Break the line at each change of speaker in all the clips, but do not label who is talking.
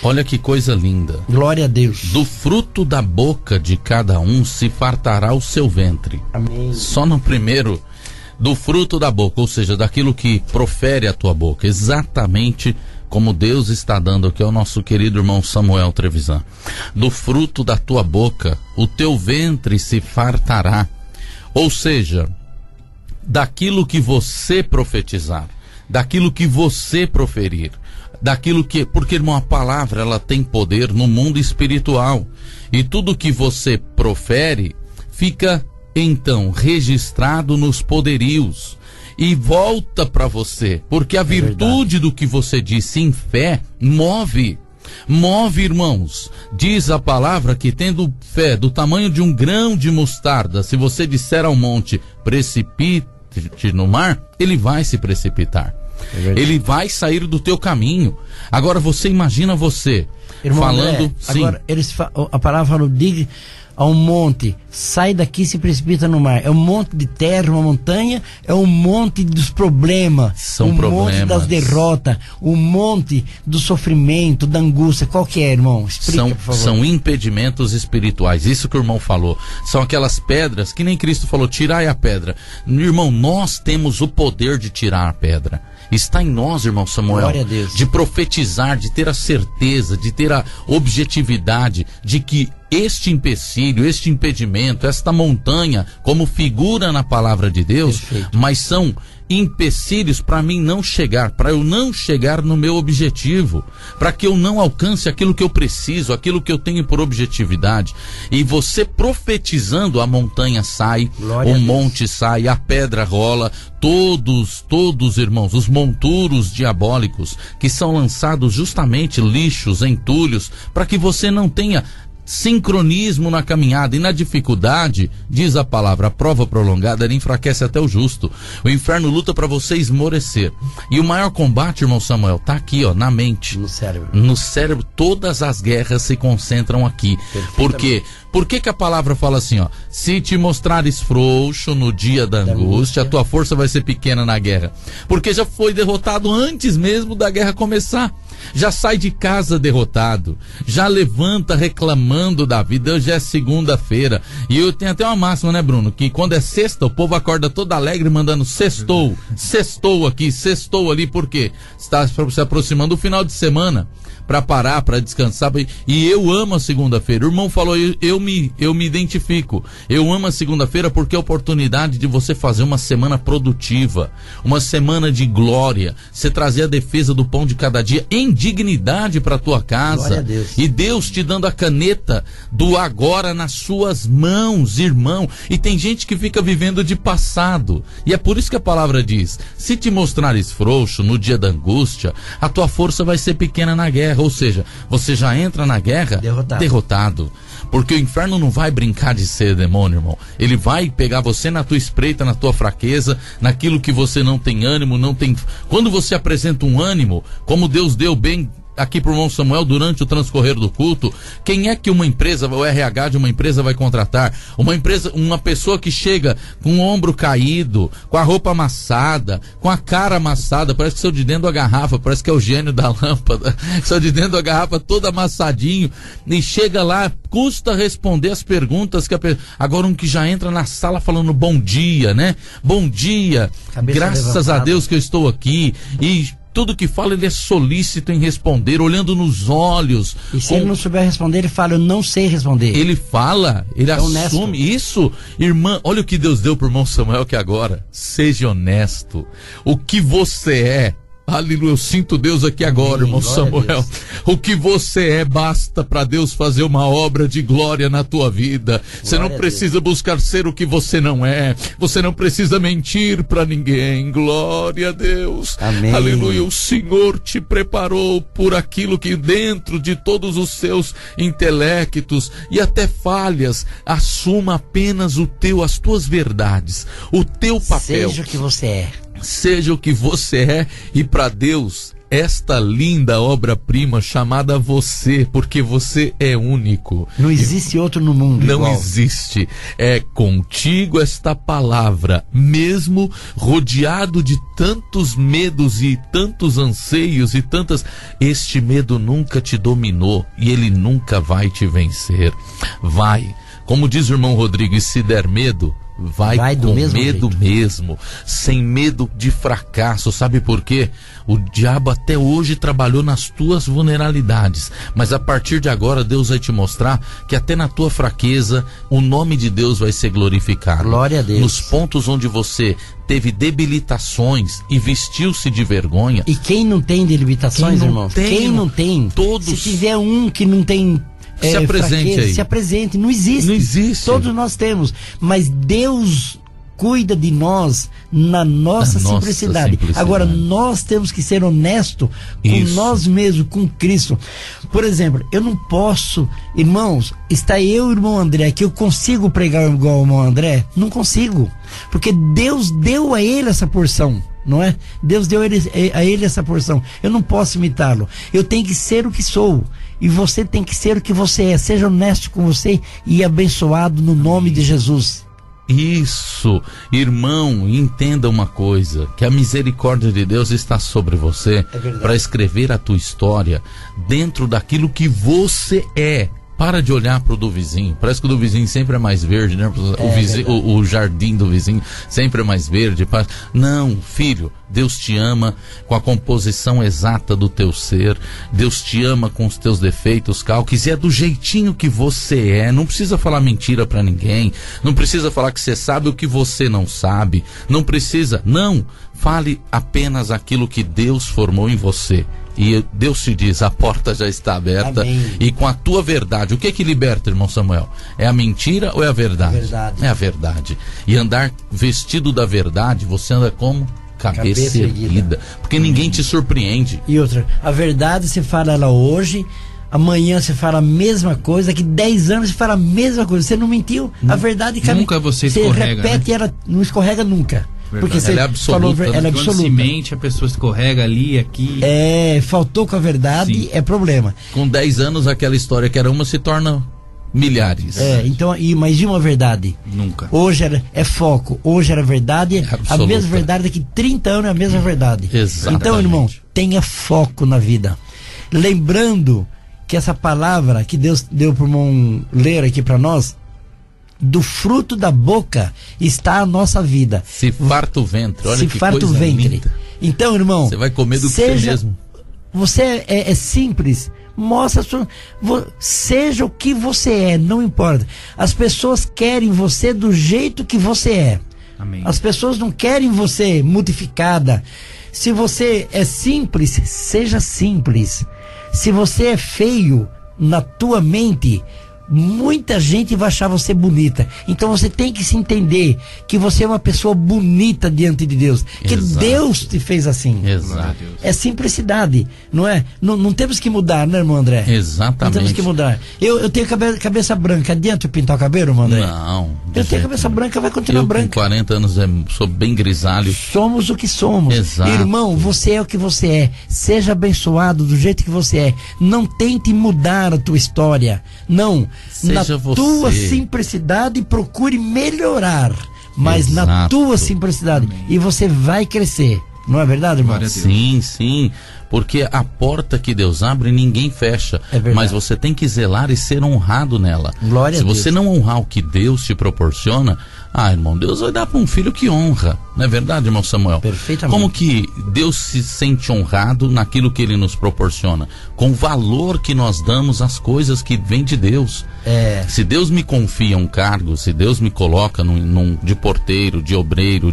Olha que coisa linda.
Glória a Deus.
Do fruto da boca de cada um se fartará o seu ventre.
Amém.
Só no primeiro, do fruto da boca, ou seja, daquilo que profere a tua boca, exatamente como Deus está dando aqui ao nosso querido irmão Samuel Trevisan. Do fruto da tua boca, o teu ventre se fartará. Ou seja, daquilo que você profetizar, daquilo que você proferir, daquilo que... Porque, irmão, a palavra, ela tem poder no mundo espiritual. E tudo que você profere fica, então, registrado nos poderios. E volta para você, porque a virtude do que você disse em fé move, irmãos. Diz a palavra que tendo fé do tamanho de um grão de mostarda, se você disser ao monte, precipite no mar, ele vai se precipitar. Ele vai sair do teu caminho. Agora você imagina você, irmão, falando... sim.
Agora a palavra falou, diga a um monte, sai daqui e se precipita no mar. É um monte de terra, uma montanha, é um monte dos problemas,
são
um
problemas.
Monte das derrotas, um monte do sofrimento, da angústia. Qual que é, irmão? Explica, por favor.
São impedimentos espirituais, isso que o irmão falou. São aquelas pedras, que nem Cristo falou, tirai a pedra. Irmão, nós temos o poder de tirar a pedra. Está em nós, irmão Samuel,
glória a Deus,
de profetizar, de ter a certeza, de ter a objetividade de que este empecilho, este impedimento, esta montanha, como figura na palavra de Deus, perfeito, mas são empecilhos para mim não chegar, para eu não chegar no meu objetivo, para que eu não alcance aquilo que eu preciso, aquilo que eu tenho por objetividade. E você profetizando, a montanha sai, glória o monte sai, a pedra rola, todos, irmãos, os monturos diabólicos que são lançados justamente, lixos, entulhos, para que você não tenha sincronismo na caminhada. E na dificuldade, diz a palavra, a prova prolongada, ela enfraquece até o justo. O inferno luta para você esmorecer. E o maior combate, irmão Samuel, tá aqui, ó, na mente,
no cérebro.
No cérebro, todas as guerras se concentram aqui. Por quê? Por que a palavra fala assim, ó, se te mostrares frouxo no dia da angústia, a tua força vai ser pequena na guerra? Porque já foi derrotado antes mesmo da guerra começar. Já sai de casa derrotado, já levanta reclamando da vida. Hoje é segunda-feira e eu tenho até uma máxima, né, Bruno, que quando é sexta o povo acorda todo alegre mandando sextou aqui, sextou ali. Por quê? Está se aproximando do final de semana para parar, para descansar. E eu amo a segunda-feira. O irmão falou, eu me identifico. Eu amo a segunda-feira porque é a oportunidade de você fazer uma semana produtiva, uma semana de glória, você trazer a defesa do pão de cada dia em dignidade para tua casa. Deus. E Deus te dando a caneta do agora nas suas mãos, irmão. E tem gente que fica vivendo de passado. E é por isso que a palavra diz, se te mostrares frouxo no dia da angústia, a tua força vai ser pequena na guerra. Ou seja, você já entra na guerra derrotado. Porque o inferno não vai brincar de ser demônio, irmão. Ele vai pegar você na tua espreita, na tua fraqueza, naquilo que você não tem ânimo, não tem... Quando você apresenta um ânimo, como Deus deu bem aqui pro irmão Samuel durante o transcorrer do culto, quem é que uma empresa, o RH de uma empresa vai contratar? Uma pessoa que chega com o ombro caído, com a roupa amassada, com a cara amassada, parece que saiu de dentro da garrafa, parece que é o gênio da lâmpada, saiu de dentro da garrafa todo amassadinho, e chega lá, custa responder as perguntas que agora um que já entra na sala falando bom dia, né? Bom dia, cabeça graças levantada. A Deus que eu estou aqui, e tudo que fala ele é solícito em responder, olhando nos olhos.
E se ele não souber responder, ele fala, eu não sei responder.
Ele fala, ele assume isso. Irmã, olha o que Deus deu pro irmão Samuel que agora, seja honesto. O que você é, aleluia, eu sinto Deus aqui agora, irmão Samuel. O que você é, basta para Deus fazer uma obra de glória na tua vida. Você não precisa buscar ser o que você não é. Você não precisa mentir para ninguém. Glória a Deus.
Amém.
Aleluia, o Senhor te preparou por aquilo que dentro de todos os seus intelectos e até falhas, assuma apenas as tuas verdades, o teu papel.
Seja o que você é.
Seja o que você é, e para Deus esta linda obra-prima chamada você, porque você é único.
Não existe outro no mundo
Não
igual.
existe. É contigo esta palavra, mesmo rodeado de tantos medos e tantos anseios e tantas... Este medo nunca te dominou e ele nunca vai te vencer. Vai. Como diz o irmão Rodrigo, e se der medo... Vai com medo mesmo, sem medo de fracasso. Sabe por quê? O diabo até hoje trabalhou nas tuas vulnerabilidades, mas a partir de agora Deus vai te mostrar que até na tua fraqueza o nome de Deus vai ser glorificado.
Glória a Deus.
Nos pontos onde você teve debilitações e vestiu-se de vergonha.
E quem não tem debilitações, irmão? Quem não tem?
Todos.
Se tiver um que não tem...
Se apresente
fraqueza,
aí.
Se apresente. Não existe.
Não existe.
Todos nós temos. Mas Deus cuida de nós na nossa simplicidade. Agora, nós temos que ser honestos com nós mesmos, com Cristo. Por exemplo, eu não posso... Irmãos, está eu e o irmão André, que eu consigo pregar igual o irmão André? Não consigo. Porque Deus deu a ele essa porção. Não é? Deus deu a ele essa porção. Eu não posso imitá-lo. Eu tenho que ser o que sou. E você tem que ser o que você é. Seja honesto com você e abençoado no nome de Jesus.
Isso, irmão, entenda uma coisa, que a misericórdia de Deus está sobre você para escrever a tua história dentro daquilo que você é. Para de olhar pro do vizinho. Parece que o do vizinho sempre é mais verde, né? O jardim do vizinho sempre é mais verde. Não, filho, Deus te ama com a composição exata do teu ser. Deus te ama com os teus defeitos, calques, e é do jeitinho que você é. Não precisa falar mentira pra ninguém. Não precisa falar que você sabe o que você não sabe. Não precisa, não. Fale apenas aquilo que Deus formou em você. E Deus te diz, a porta já está aberta.
Amém.
E com a tua verdade, o que é que liberta, irmão Samuel? É a mentira ou é a verdade? É a verdade. E andar vestido da verdade, você anda como? Cabeça erguida. Porque ninguém te surpreende.
E outra, a verdade você fala ela hoje, amanhã você fala a mesma coisa, daqui 10 anos você fala a mesma coisa. Você não mentiu, a verdade
nunca você escorrega,
repete, né? Ela não escorrega nunca.
Verdade.
Porque
ela é absoluta,
falou, ela é absoluta.
Quando se mente, a pessoa escorrega ali, aqui.
Faltou com a verdade. Sim. É problema.
Com 10 anos, aquela história que era uma se torna milhares.
Então, mas de uma verdade?
Nunca.
Hoje é foco, hoje era verdade, a mesma verdade daqui 30 anos é a mesma verdade.
Exatamente.
Então, irmão, tenha foco na vida. Lembrando que essa palavra que Deus deu para o irmão ler aqui para nós, do fruto da boca está a nossa vida.
Se farta o ventre, olha
se
que
farta
coisa
o ventre.
linda.
Então, irmão,
você vai comer do que você mesmo.
Você é simples. Mostra seja o que você é, não importa. As pessoas querem você do jeito que você é.
Amém.
As pessoas não querem você modificada. Se você é simples, seja simples. Se você é feio na tua mente, muita gente vai achar você bonita. Então você tem que se entender que você é uma pessoa bonita diante de Deus. Que
Exato.
Deus te fez assim.
Exato.
É simplicidade, não é? Não temos que mudar, né, irmão André?
Exatamente.
Não temos que mudar. Eu tenho cabeça branca. Adianta eu pintar o cabelo, irmão André?
Não.
Eu tenho cabeça branca, vai continuar branca.
Com 40 anos sou bem grisalho.
Somos o que somos.
Exato.
Irmão, você é o que você é. Seja abençoado do jeito que você é. Não tente mudar a tua história. Não.
Seja
na
você.
tua simplicidade, procure melhorar. Mas
Exato.
na tua simplicidade.
Amém.
E você vai crescer. Não é verdade, irmão?
Glória a Deus.
Sim, sim. Porque a porta que Deus abre, ninguém fecha.
É verdade.
Mas você tem que zelar e ser honrado nela.
Glória a Deus.
Se você não honrar o que Deus te proporciona, irmão, Deus vai dar para um filho que honra. Não é verdade, irmão Samuel?
Perfeitamente.
Como que Deus se sente honrado naquilo que Ele nos proporciona? Com o valor que nós damos às coisas que vêm de Deus. Se Deus me confia um cargo, se Deus me coloca de porteiro, de obreiro,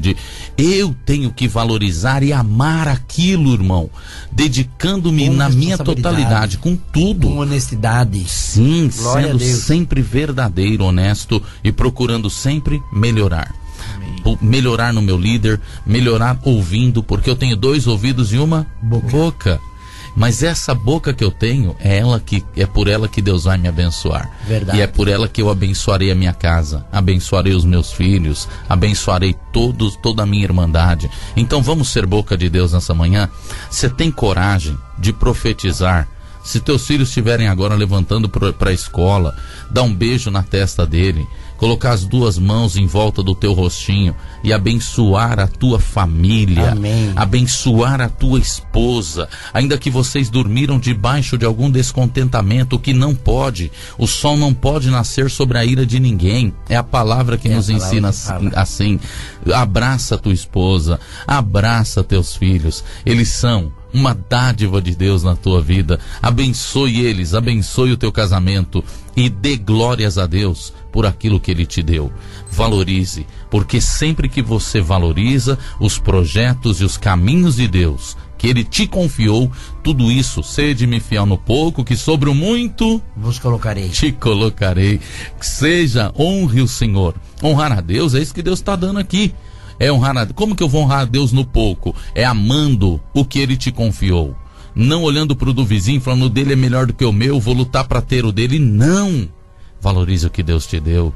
eu tenho que valorizar e amar aquilo, irmão, dedicando-me na minha totalidade, com tudo.
Com honestidade.
Sim,
Glória
sendo
a Deus.
sempre verdadeiro, honesto e procurando sempre melhorar. Melhorar no meu líder, melhorar ouvindo, porque eu tenho 2 ouvidos e uma boca. Mas essa boca que eu tenho, é por ela que Deus vai me abençoar.
Verdade.
E é por ela que eu abençoarei a minha casa, abençoarei os meus filhos, abençoarei toda a minha irmandade. Então vamos ser boca de Deus nessa manhã. Você tem coragem de profetizar? Se teus filhos estiverem agora levantando para a escola, dá um beijo na testa dele, colocar as duas mãos em volta do teu rostinho e abençoar a tua família.
Amém.
Abençoar a tua esposa, ainda que vocês dormiram debaixo de algum descontentamento, que não pode, o sol não pode nascer sobre a ira de ninguém. É a palavra que nos ensina assim. Abraça a tua esposa, abraça teus filhos, eles são uma dádiva de Deus na tua vida. Abençoe eles, abençoe o teu casamento e dê glórias a Deus por aquilo que Ele te deu. Valorize, porque sempre que você valoriza os projetos e os caminhos de Deus que Ele te confiou, tudo isso, sede-me fiel no pouco, que sobre o muito
vos colocarei.
Te colocarei. Seja, honre o Senhor. Honrar a Deus, é isso que Deus está dando aqui. É honrar a Deus. Como que eu vou honrar a Deus no pouco? É amando o que Ele te confiou. Não olhando para o do vizinho, falando, o dele é melhor do que o meu, vou lutar para ter o dele. Não! Valorize o que Deus te deu.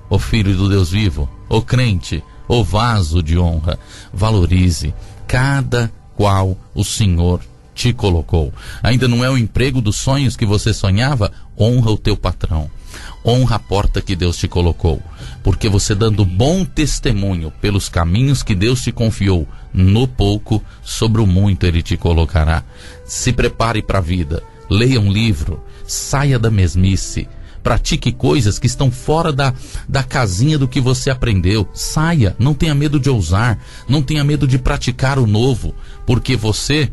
Ô filho do Deus vivo, ô crente, ô vaso de honra. Valorize cada qual o Senhor te colocou. Ainda não é o emprego dos sonhos que você sonhava? Honra o teu patrão. Honra a porta que Deus te colocou, porque você dando bom testemunho pelos caminhos que Deus te confiou, no pouco, sobre o muito Ele te colocará. Se prepare para a vida, leia um livro, saia da mesmice, pratique coisas que estão fora da casinha do que você aprendeu. Saia, não tenha medo de ousar, não tenha medo de praticar o novo, porque você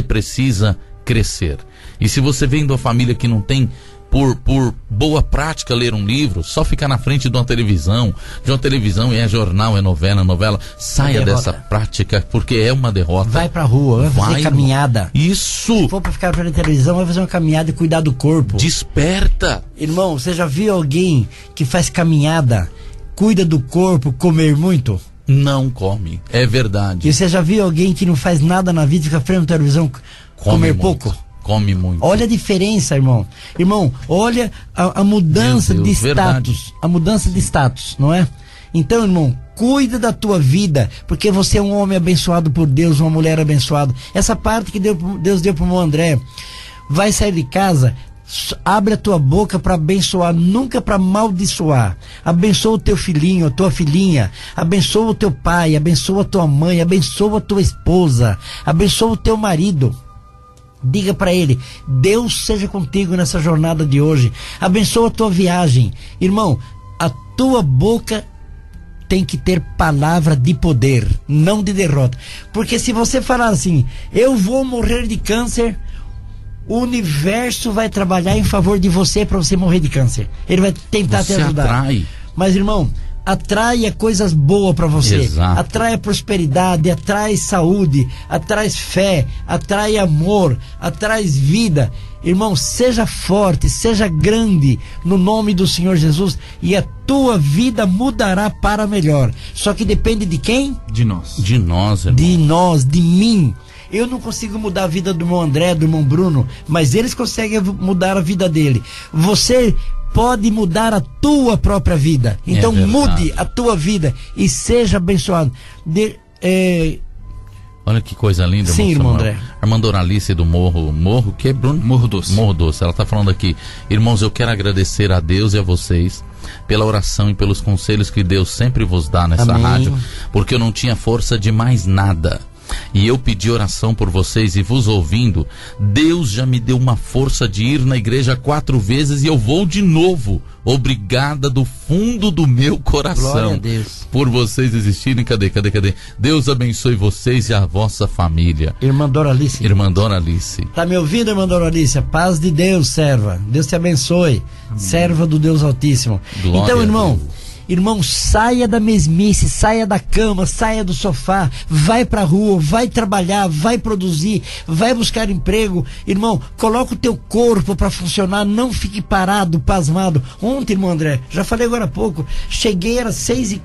precisa crescer. E se você vem de uma família que não tem por boa prática ler um livro, só ficar na frente de uma televisão é jornal, é novela, saia dessa prática, porque é uma derrota.
Vai pra rua, vai fazer caminhada.
Isso!
Se for pra ficar na televisão, vai fazer uma caminhada e cuidar do corpo.
Desperta!
Irmão, você já viu alguém que faz caminhada, cuida do corpo, comer muito?
Não come, é verdade.
E você já viu alguém que não faz nada na vida, fica frente à televisão, comer pouco?
Come muito.
Olha a diferença, irmão. Irmão, olha a mudança de status.
Verdade.
A mudança de status, não é? Então, irmão, cuida da tua vida, porque você é um homem abençoado por Deus, uma mulher abençoada. Essa parte que Deus deu pro meu André. Vai sair de casa, abre a tua boca para abençoar, nunca para amaldiçoar. Abençoa o teu filhinho, a tua filhinha. Abençoa o teu pai, abençoa a tua mãe, abençoa a tua esposa, abençoa o teu marido. Diga para ele, Deus seja contigo nessa jornada de hoje. Abençoa a tua viagem. Irmão, a tua boca tem que ter palavra de poder, não de derrota. Porque se você falar assim, eu vou morrer de câncer, o universo vai trabalhar em favor de você para você morrer de câncer. Ele vai tentar te ajudar.
Atrai.
Mas, irmão, atraia coisas boas para você.
Exato.
Atrai prosperidade, atrai saúde, atrai fé, atrai amor, atrai vida. Irmão, seja forte, seja grande no nome do Senhor Jesus e a tua vida mudará para melhor. Só que depende de quem?
De nós.
De nós, irmão.
De nós, de mim. Eu não consigo mudar a vida do irmão André, do irmão Bruno, mas eles conseguem mudar a vida dele. Você pode mudar a tua própria vida. Então mude a tua vida e seja abençoado.
Olha que coisa linda.
Sim, irmão André.
A irmã Doralice do Morro, que é Bruno?
Morro Doce.
Morro Doce. Ela está falando aqui, irmãos, eu quero agradecer a Deus e a vocês pela oração e pelos conselhos que Deus sempre vos dá nessa rádio, porque eu não tinha força de mais nada. E eu pedi oração por vocês e vos ouvindo, Deus já me deu uma força de ir na igreja 4 vezes e eu vou de novo. Obrigada do fundo do meu coração.
Glória a Deus.
Por vocês existirem. Cadê? Deus abençoe vocês e a vossa família.
Irmã Doralice.
Irmã Doralice.
Tá me ouvindo, irmã Doralice? Paz de Deus, serva. Deus te abençoe. Amém. Serva do Deus Altíssimo.
Glória
então, irmão, Irmão, saia da mesmice, saia da cama, saia do sofá, vai pra rua, vai trabalhar, vai produzir, vai buscar emprego. Irmão, coloca o teu corpo para funcionar, não fique parado, pasmado. Ontem, irmão André, já falei agora há pouco, cheguei, era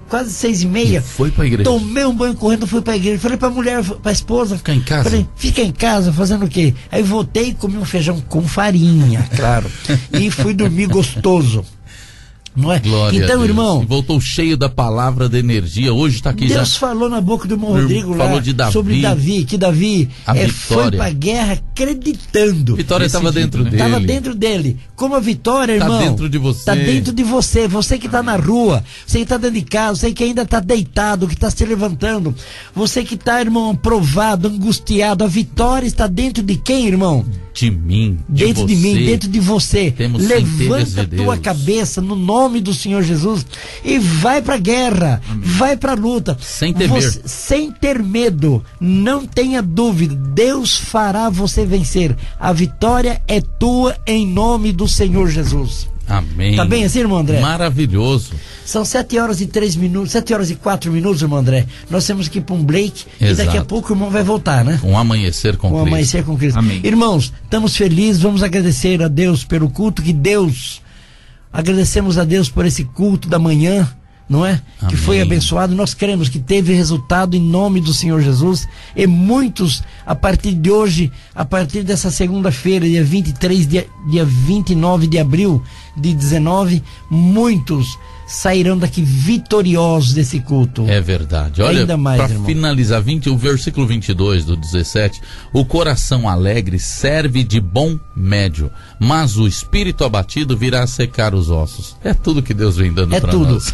quase 6:30.
Foi pra igreja.
Tomei um banho correndo, fui pra igreja. Falei pra mulher, pra esposa.
Fica em casa?
Falei, fica em casa, fazendo o quê? Aí voltei e comi um feijão com farinha, claro. E fui dormir gostoso. Não é?
Glória
então, irmão.
E voltou cheio da palavra, da energia. Hoje está aqui.
Deus
já
falou na boca do irmão Rodrigo lá
de Davi,
sobre Davi, que Davi foi pra guerra acreditando.
Vitória estava dentro dele.
Estava dentro dele. Como a vitória, irmão.
Está dentro de você.
Está dentro de você. Você que está na rua, você que está dentro de casa, você que ainda está deitado, que está se levantando. Você que está, irmão, aprovado, angustiado. A vitória está dentro de quem, irmão?
De mim.
Dentro de mim, dentro de você.
Levanta
a tua cabeça no nome do Senhor Jesus e vai pra guerra. Amém. Vai pra luta.
Sem temer.
Sem ter medo. Não tenha dúvida. Deus fará você vencer. A vitória é tua em nome do Senhor Jesus.
Amém.
Tá bem assim, irmão André?
Maravilhoso.
São 7h03, 7h04, irmão André. Nós temos que ir para um break. Exato. E daqui a pouco o irmão vai voltar, né?
Um amanhecer com Cristo.
Um amanhecer com Cristo.
Amém.
Irmãos, estamos felizes, vamos agradecer a Deus pelo culto agradecemos a Deus por esse culto da manhã, não é? Amém. Que foi abençoado. Nós cremos que teve resultado em nome do Senhor Jesus. E muitos, a partir de hoje, a partir dessa segunda-feira, dia 23, dia 29 de abril de 19, muitos sairão daqui vitoriosos desse culto.
É verdade. Olha, para finalizar, o versículo 22 do 17, o coração alegre serve de bom médio, mas o espírito abatido virá a secar os ossos. É tudo que Deus vem dando para nós.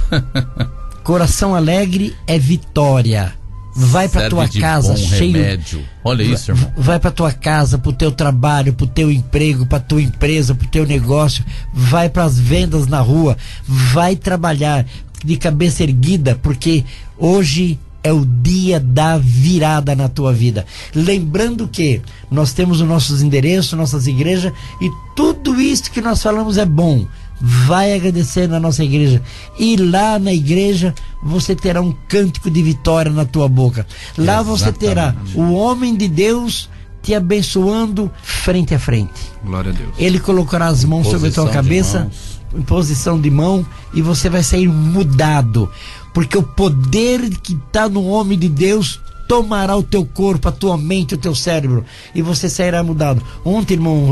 Coração alegre é vitória. Vai pra tua casa cheio.
Remédio. Olha isso, irmão.
Vai pra tua casa, pro teu trabalho, pro teu emprego, pra tua empresa, pro teu negócio. Vai pras vendas na rua. Vai trabalhar de cabeça erguida, porque hoje é o dia da virada na tua vida. Lembrando que nós temos os nossos endereços, nossas igrejas, e tudo isso que nós falamos é bom. Vai agradecer na nossa igreja. E lá na igreja você terá um cântico de vitória na tua boca. Lá você terá o homem de Deus te abençoando frente a frente.
Glória a Deus.
Ele colocará as mãos sobre a tua cabeça, em posição de mão, e você vai sair mudado. Porque o poder que está no homem de Deus tomará o teu corpo, a tua mente, o teu cérebro, e você sairá mudado. Ontem, irmão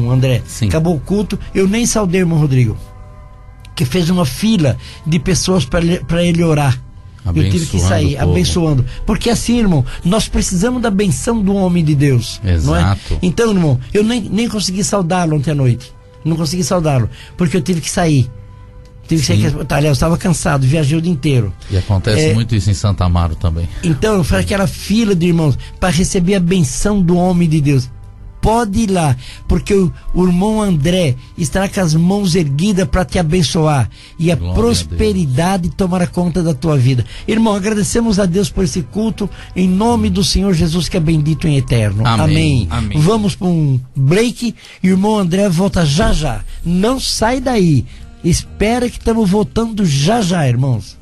André, sim, acabou o culto, eu nem saudei o irmão Rodrigo, que fez uma fila de pessoas para ele orar. Eu tive que sair abençoando, porque assim, irmão, nós precisamos da benção do homem de Deus.
Exato.
Não é? Então, irmão, eu nem consegui saudá-lo ontem à noite, não consegui saudá-lo, porque eu tive que sair. Aliás, eu estava cansado, viajei o dia inteiro.
E acontece muito isso em Santa Amaro também.
Então, foi aquela fila de irmãos para receber a benção do homem de Deus. Pode ir lá, porque o irmão André estará com as mãos erguidas para te abençoar. E a prosperidade tomará conta da tua vida. Irmão, agradecemos a Deus por esse culto, em nome do Senhor Jesus, que é bendito em eterno. Amém. Amém. Vamos para um break e o irmão André volta já já. Não sai daí. Espera que estamos voltando já já, irmãos.